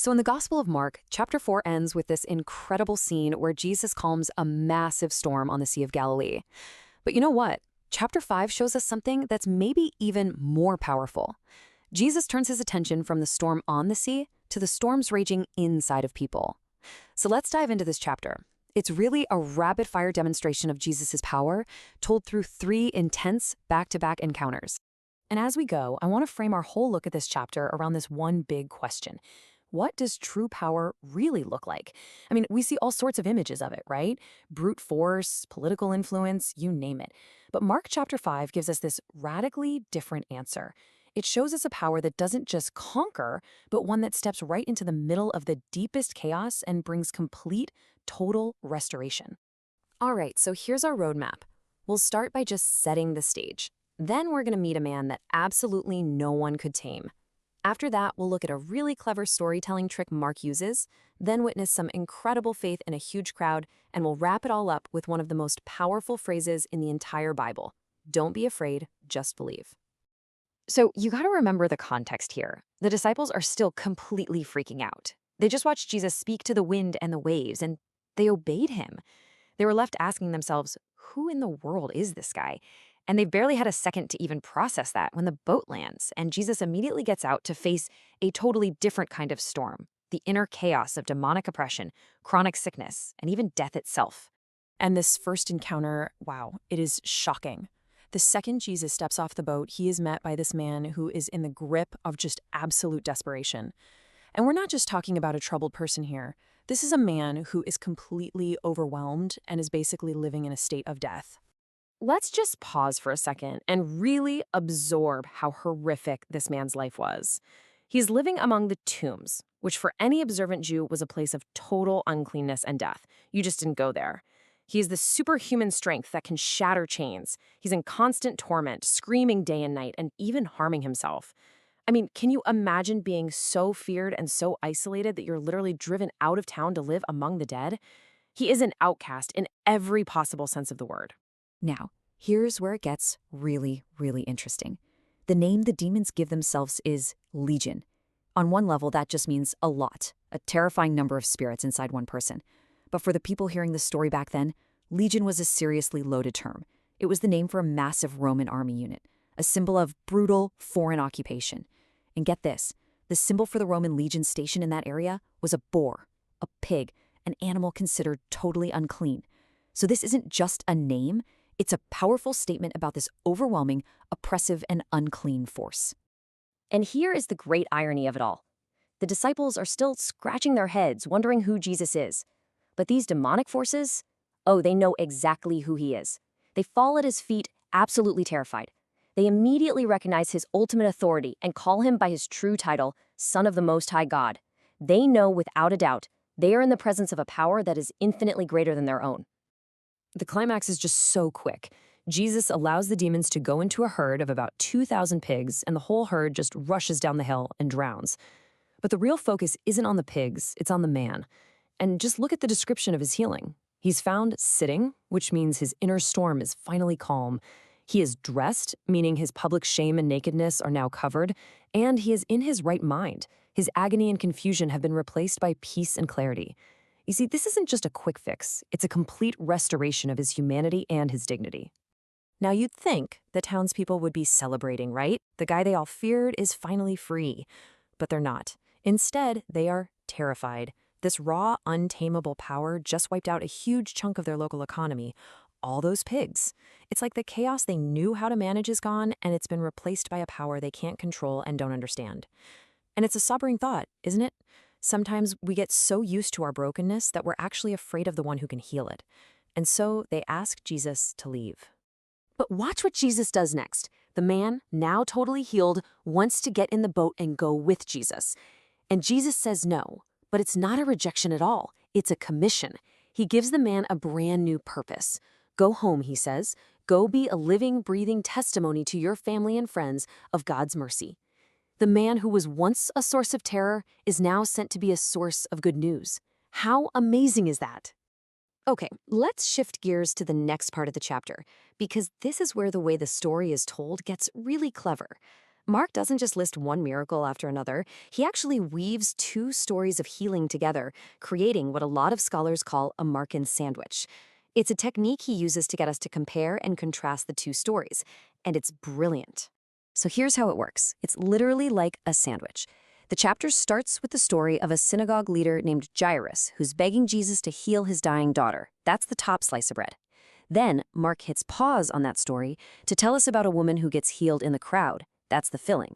So in the Gospel of Mark, chapter 4 ends with this incredible scene where Jesus calms a massive storm on the Sea of Galilee. But you know what? Chapter 5 shows us something that's maybe even more powerful. Jesus turns his attention from the storm on the sea to the storms raging inside of people. So let's dive into this chapter. It's really a rapid-fire demonstration of Jesus' power, told through 3 intense back-to-back encounters. And as we go, I want to frame our whole look at this chapter around this one big question. What does true power really look like? I mean, we see all sorts of images of it, right? Brute force, political influence, you name it. But Mark chapter 5 gives us this radically different answer. It shows us a power that doesn't just conquer, but one that steps right into the middle of the deepest chaos and brings complete, total restoration. All right, so here's our roadmap. We'll start by just setting the stage. Then we're going to meet a man that absolutely no one could tame. After that, we'll look at a really clever storytelling trick Mark uses, then witness some incredible faith in a huge crowd, and we'll wrap it all up with one of the most powerful phrases in the entire Bible. Don't be afraid, just believe. So you got to remember the context here. The disciples are still completely freaking out. They just watched Jesus speak to the wind and the waves, and they obeyed him. They were left asking themselves, who in the world is this guy? And they've barely had a second to even process that when the boat lands, and Jesus immediately gets out to face a totally different kind of storm, the inner chaos of demonic oppression, chronic sickness, and even death itself. And this first encounter, wow, it is shocking. The second Jesus steps off the boat, he is met by this man who is in the grip of just absolute desperation. And we're not just talking about a troubled person here. This is a man who is completely overwhelmed and is basically living in a state of death. Let's just pause for a second and really absorb how horrific this man's life was. He's living among the tombs, which for any observant Jew was a place of total uncleanness and death. You just didn't go there. He has the superhuman strength that can shatter chains. He's in constant torment, screaming day and night, and even harming himself. I mean, can you imagine being so feared and so isolated that you're literally driven out of town to live among the dead? He is an outcast in every possible sense of the word. Now, here's where it gets really, really interesting. The name the demons give themselves is Legion. On one level, that just means a lot, a terrifying number of spirits inside one person. But for the people hearing the story back then, Legion was a seriously loaded term. It was the name for a massive Roman army unit, a symbol of brutal foreign occupation. And get this, the symbol for the Roman legion station in that area was a boar, a pig, an animal considered totally unclean. So this isn't just a name, it's a powerful statement about this overwhelming, oppressive, and unclean force. And here is the great irony of it all. The disciples are still scratching their heads, wondering who Jesus is. But these demonic forces, oh, they know exactly who he is. They fall at his feet, absolutely terrified. They immediately recognize his ultimate authority and call him by his true title, Son of the Most High God. They know without a doubt they are in the presence of a power that is infinitely greater than their own. The climax is just so quick. Jesus allows the demons to go into a herd of about 2,000 pigs, and the whole herd just rushes down the hill and drowns. But the real focus isn't on the pigs, it's on the man. And just look at the description of his healing. He's found sitting, which means his inner storm is finally calm. He is dressed, meaning his public shame and nakedness are now covered, and he is in his right mind. His agony and confusion have been replaced by peace and clarity. You see, this isn't just a quick fix. It's a complete restoration of his humanity and his dignity. Now, you'd think the townspeople would be celebrating, right? The guy they all feared is finally free. But they're not. Instead, they are terrified. This raw, untamable power just wiped out a huge chunk of their local economy. All those pigs. It's like the chaos they knew how to manage is gone, and it's been replaced by a power they can't control and don't understand. And it's a sobering thought, isn't it? Sometimes we get so used to our brokenness that we're actually afraid of the one who can heal it. And so they ask Jesus to leave. But watch what Jesus does next. The man, now totally healed, wants to get in the boat and go with Jesus. And Jesus says no, but it's not a rejection at all. It's a commission. He gives the man a brand new purpose. Go home, he says. Go be a living, breathing testimony to your family and friends of God's mercy. The man who was once a source of terror is now sent to be a source of good news. How amazing is that? Okay, let's shift gears to the next part of the chapter, because this is where the way the story is told gets really clever. Mark doesn't just list one miracle after another, he actually weaves two stories of healing together, creating what a lot of scholars call a Markan sandwich. It's a technique he uses to get us to compare and contrast the two stories, and it's brilliant. So here's how it works. It's literally like a sandwich. The chapter starts with the story of a synagogue leader named Jairus, who's begging Jesus to heal his dying daughter. That's the top slice of bread. Then, Mark hits pause on that story to tell us about a woman who gets healed in the crowd. That's the filling.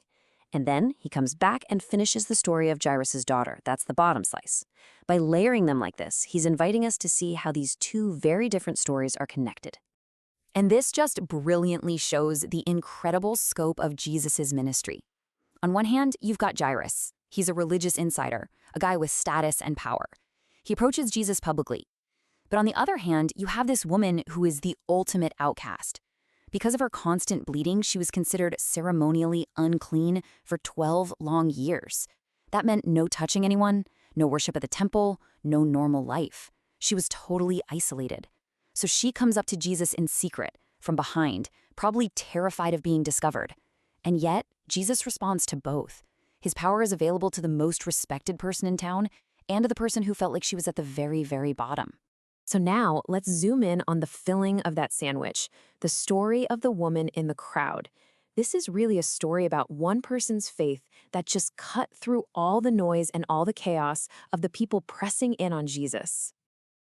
And then he comes back and finishes the story of Jairus' daughter. That's the bottom slice. By layering them like this, he's inviting us to see how these two very different stories are connected. And this just brilliantly shows the incredible scope of Jesus' ministry. On one hand, you've got Jairus. He's a religious insider, a guy with status and power. He approaches Jesus publicly. But on the other hand, you have this woman who is the ultimate outcast. Because of her constant bleeding, she was considered ceremonially unclean for 12 long years. That meant no touching anyone, no worship at the temple, no normal life. She was totally isolated. So she comes up to Jesus in secret, from behind, probably terrified of being discovered. And yet, Jesus responds to both. His power is available to the most respected person in town and to the person who felt like she was at the very, very bottom. So now, let's zoom in on the filling of that sandwich, the story of the woman in the crowd. This is really a story about one person's faith that just cut through all the noise and all the chaos of the people pressing in on Jesus.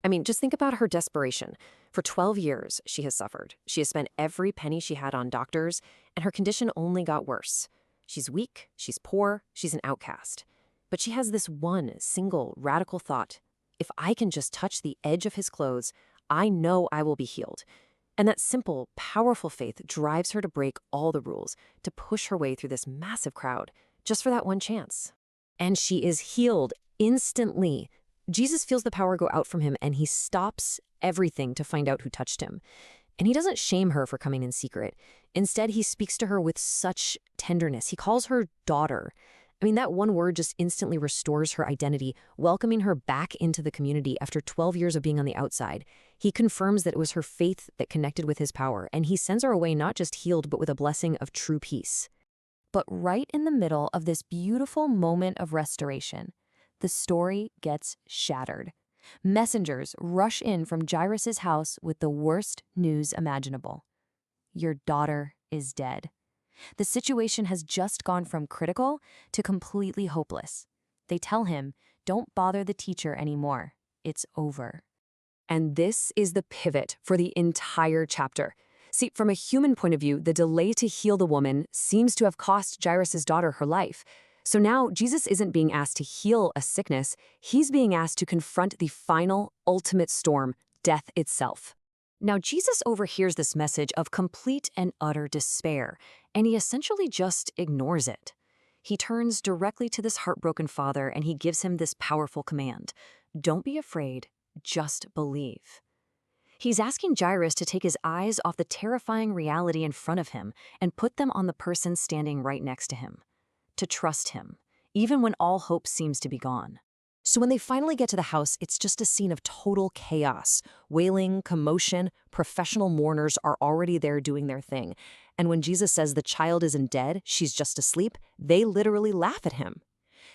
I mean, just think about her desperation. For 12 years, she has suffered. She has spent every penny she had on doctors, and her condition only got worse. She's weak, she's poor, she's an outcast. But she has this one single radical thought. If I can just touch the edge of his clothes, I know I will be healed. And that simple, powerful faith drives her to break all the rules, to push her way through this massive crowd, just for that one chance. And she is healed instantly. Jesus feels the power go out from him, and he stops everything to find out who touched him. And he doesn't shame her for coming in secret. Instead, he speaks to her with such tenderness. He calls her daughter. I mean, that one word just instantly restores her identity, welcoming her back into the community after 12 years of being on the outside. He confirms that it was her faith that connected with his power, and he sends her away not just healed, but with a blessing of true peace. But right in the middle of this beautiful moment of restoration, the story gets shattered. Messengers rush in from Jairus' house with the worst news imaginable. Your daughter is dead. The situation has just gone from critical to completely hopeless. They tell him, don't bother the teacher anymore. It's over. And this is the pivot for the entire chapter. See, from a human point of view, the delay to heal the woman seems to have cost Jairus' daughter her life. So now Jesus isn't being asked to heal a sickness. He's being asked to confront the final, ultimate storm, death itself. Now, Jesus overhears this message of complete and utter despair, and he essentially just ignores it. He turns directly to this heartbroken father, and he gives him this powerful command. Don't be afraid, just believe. He's asking Jairus to take his eyes off the terrifying reality in front of him and put them on the person standing right next to him. To trust him, even when all hope seems to be gone. So when they finally get to the house, it's just a scene of total chaos. Wailing, commotion, professional mourners are already there doing their thing. And when Jesus says the child isn't dead, she's just asleep, they literally laugh at him.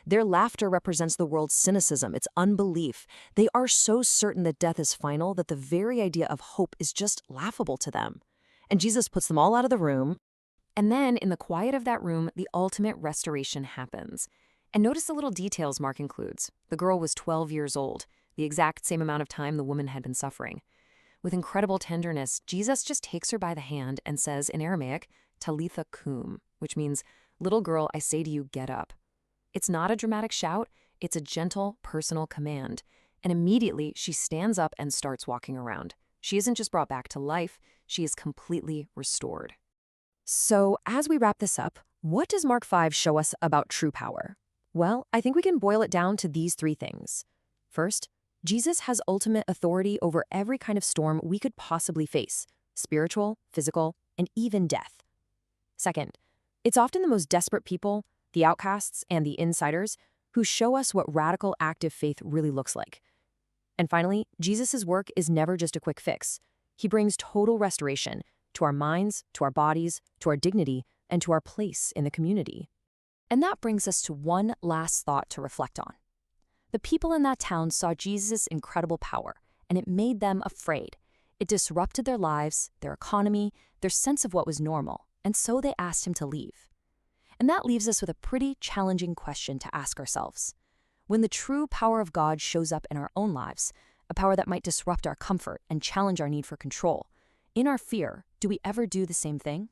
Their laughter represents the world's cynicism, its unbelief. They are so certain that death is final that the very idea of hope is just laughable to them. And Jesus puts them all out of the room. And then, in the quiet of that room, the ultimate restoration happens. And notice the little details Mark includes. The girl was 12 years old, the exact same amount of time the woman had been suffering. With incredible tenderness, Jesus just takes her by the hand and says in Aramaic, Talitha cum, which means, little girl, I say to you, get up. It's not a dramatic shout, it's a gentle, personal command. And immediately, she stands up and starts walking around. She isn't just brought back to life, she is completely restored. So, as we wrap this up, what does Mark 5 show us about true power? Well, I think we can boil it down to these three things. First, Jesus has ultimate authority over every kind of storm we could possibly face, spiritual, physical, and even death. Second, it's often the most desperate people, the outcasts and the insiders, who show us what radical active faith really looks like. And finally, Jesus' work is never just a quick fix. He brings total restoration to our minds, to our bodies, to our dignity, and to our place in the community. And that brings us to one last thought to reflect on. The people in that town saw Jesus' incredible power, and it made them afraid. It disrupted their lives, their economy, their sense of what was normal, and so they asked him to leave. And that leaves us with a pretty challenging question to ask ourselves. When the true power of God shows up in our own lives, a power that might disrupt our comfort and challenge our need for control, in our fear, do we ever do the same thing?